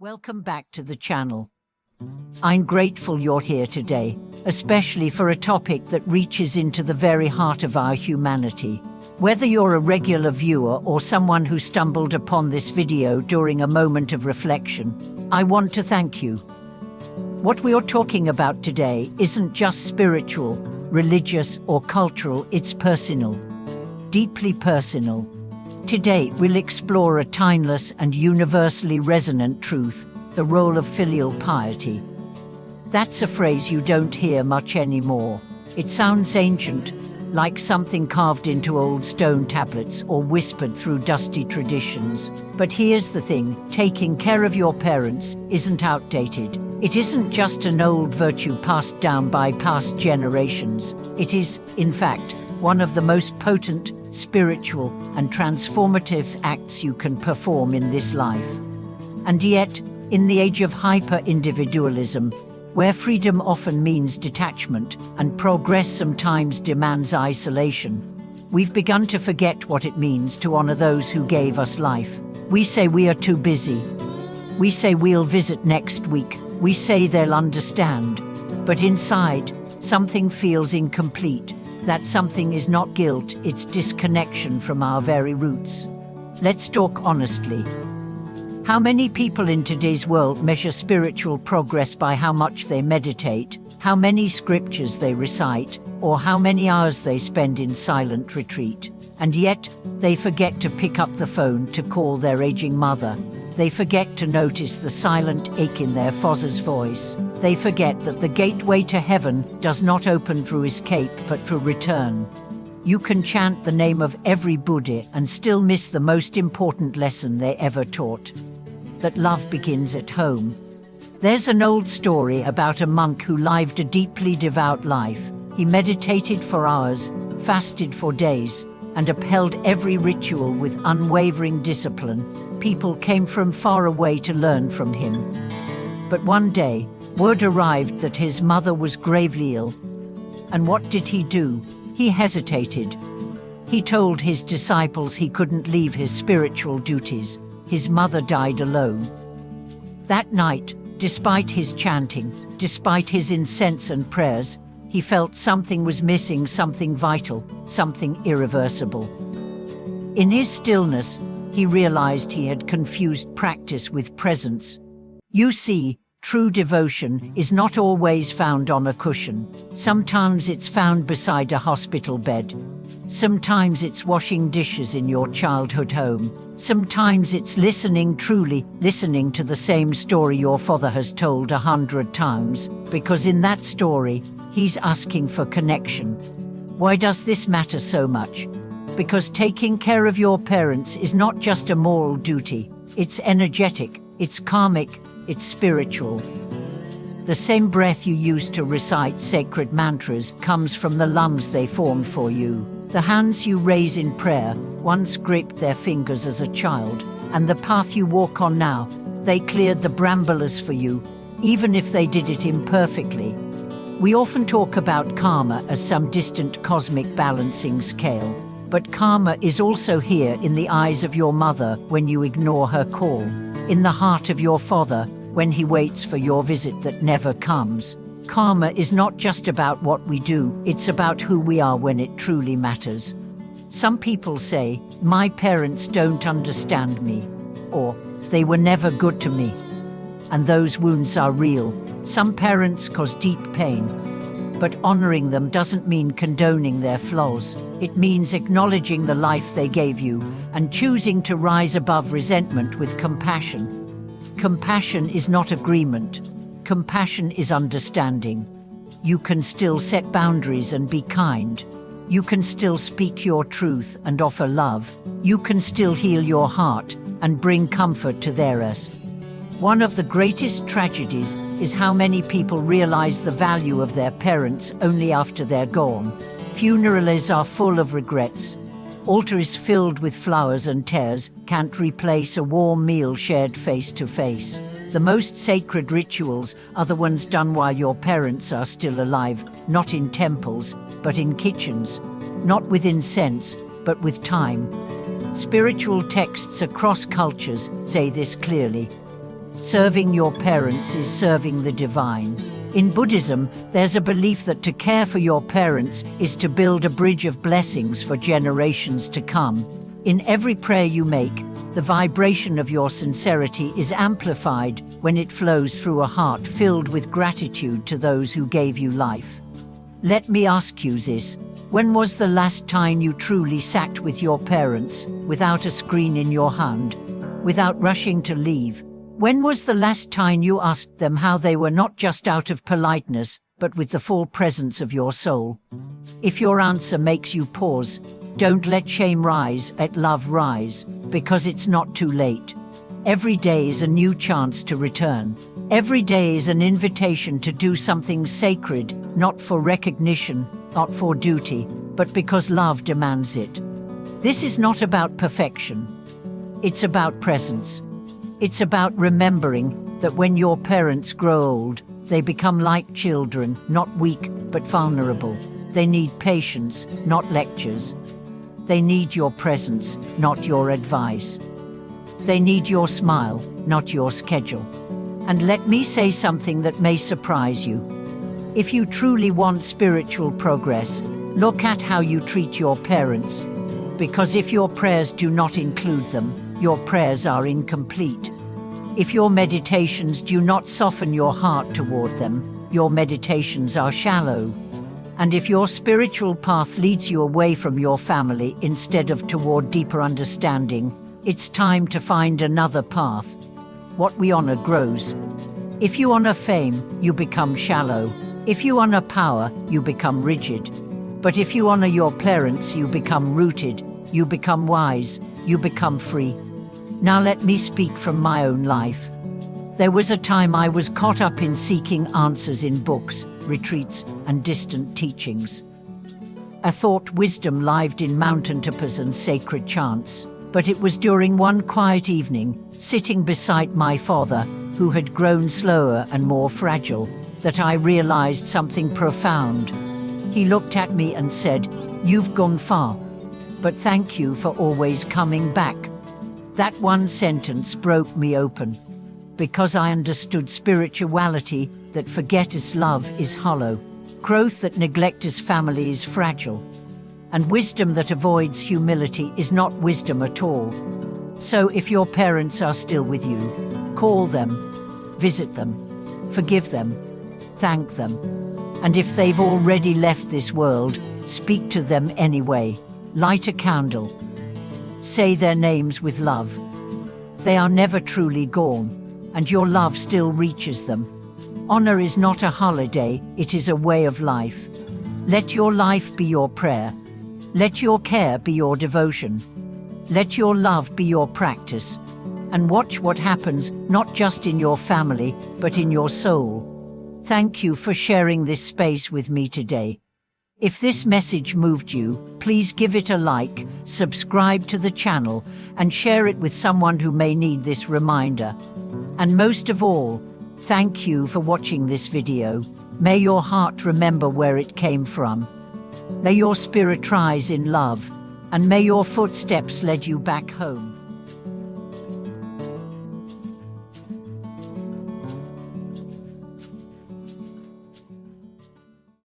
Welcome back to the channel. I'm grateful you're here today, especially for a topic that reaches into the very heart of our humanity. Whether you're a regular viewer or someone who stumbled upon this video during a moment of reflection, I want to thank you. What we are talking about today isn't just spiritual, religious, or cultural, it's personal. Deeply personal. Today, we'll explore a timeless and universally resonant truth, the role of filial piety. That's a phrase you don't hear much anymore. It sounds ancient, like something carved into old stone tablets or whispered through dusty traditions. But here's the thing, taking care of your parents isn't outdated. It isn't just an old virtue passed down by past generations. It is, in fact, one of the most potent, spiritual, and transformative acts you can perform in this life. And yet, in the age of hyper-individualism, where freedom often means detachment and progress sometimes demands isolation, we've begun to forget what it means to honor those who gave us life. We say we are too busy. We say we'll visit next week. We say they'll understand. But inside, something feels incomplete. That something is not guilt, it's disconnection from our very roots. Let's talk honestly. How many people in today's world measure spiritual progress by how much they meditate, how many scriptures they recite, or how many hours they spend in silent retreat? And yet, they forget to pick up the phone to call their aging mother. They forget to notice the silent ache in their father's voice. They forget that the gateway to heaven does not open through escape but through return. You can chant the name of every Buddha and still miss the most important lesson they ever taught. That love begins at home. There's an old story about a monk who lived a deeply devout life. He meditated for hours, fasted for days, and upheld every ritual with unwavering discipline. People came from far away to learn from him. But one day, word arrived that his mother was gravely ill. And what did he do? He hesitated. He told his disciples he couldn't leave his spiritual duties. His mother died alone. That night, despite his chanting, despite his incense and prayers, he felt something was missing, something vital, something irreversible. In his stillness, he realized he had confused practice with presence. You see, true devotion is not always found on a cushion. Sometimes it's found beside a hospital bed. Sometimes it's washing dishes in your childhood home. Sometimes it's listening, truly listening to the same story your father has told 100 times, because in that story, he's asking for connection. Why does this matter so much? Because taking care of your parents is not just a moral duty. It's energetic, it's karmic, it's spiritual. The same breath you use to recite sacred mantras comes from the lungs they formed for you. The hands you raise in prayer once gripped their fingers as a child, and the path you walk on now, they cleared the brambles for you, even if they did it imperfectly. We often talk about karma as some distant cosmic balancing scale, but karma is also here in the eyes of your mother when you ignore her call, in the heart of your father when he waits for your visit that never comes. Karma is not just about what we do, it's about who we are when it truly matters. Some people say, my parents don't understand me, or they were never good to me. And those wounds are real. Some parents cause deep pain. But honoring them doesn't mean condoning their flaws. It means acknowledging the life they gave you and choosing to rise above resentment with compassion. Compassion is not agreement. Compassion is understanding. You can still set boundaries and be kind. You can still speak your truth and offer love. You can still heal your heart and bring comfort to theirs. One of the greatest tragedies is how many people realize the value of their parents only after they're gone. Funerals are full of regrets. Altars filled with flowers and tears can't replace a warm meal shared face to face. The most sacred rituals are the ones done while your parents are still alive, not in temples, but in kitchens, not with incense, but with time. Spiritual texts across cultures say this clearly. Serving your parents is serving the divine. In Buddhism, there's a belief that to care for your parents is to build a bridge of blessings for generations to come. In every prayer you make, the vibration of your sincerity is amplified when it flows through a heart filled with gratitude to those who gave you life. Let me ask you this. When was the last time you truly sat with your parents, without a screen in your hand, without rushing to leave? When was the last time you asked them how they were, not just out of politeness, but with the full presence of your soul? If your answer makes you pause, don't let shame rise, let love rise, because it's not too late. Every day is a new chance to return. Every day is an invitation to do something sacred, not for recognition, not for duty, but because love demands it. This is not about perfection. It's about presence. It's about remembering that when your parents grow old, they become like children, not weak, but vulnerable. They need patience, not lectures. They need your presence, not your advice. They need your smile, not your schedule. And let me say something that may surprise you. If you truly want spiritual progress, look at how you treat your parents. Because if your prayers do not include them, your prayers are incomplete. If your meditations do not soften your heart toward them, your meditations are shallow. And if your spiritual path leads you away from your family instead of toward deeper understanding, it's time to find another path. What we honor grows. If you honor fame, you become shallow. If you honor power, you become rigid. But if you honor your parents, you become rooted, you become wise, you become free. Now let me speak from my own life. There was a time I was caught up in seeking answers in books, retreats, and distant teachings. I thought wisdom lived in mountaintops and sacred chants, but it was during one quiet evening, sitting beside my father, who had grown slower and more fragile, that I realized something profound. He looked at me and said, "You've gone far, but thank you for always coming back." That one sentence broke me open, because I understood spirituality that forgetteth love is hollow, growth that neglecteth family is fragile, and wisdom that avoids humility is not wisdom at all. So if your parents are still with you, call them, visit them, forgive them, thank them. And if they've already left this world, speak to them anyway, light a candle, say their names with love. They are never truly gone, and your love still reaches them. Honor is not a holiday, it is a way of life. Let your life be your prayer. Let your care be your devotion. Let your love be your practice. And watch what happens, not just in your family, but in your soul. Thank you for sharing this space with me today. If this message moved you, please give it a like, subscribe to the channel, and share it with someone who may need this reminder. And most of all, thank you for watching this video. May your heart remember where it came from. May your spirit rise in love, and may your footsteps lead you back home.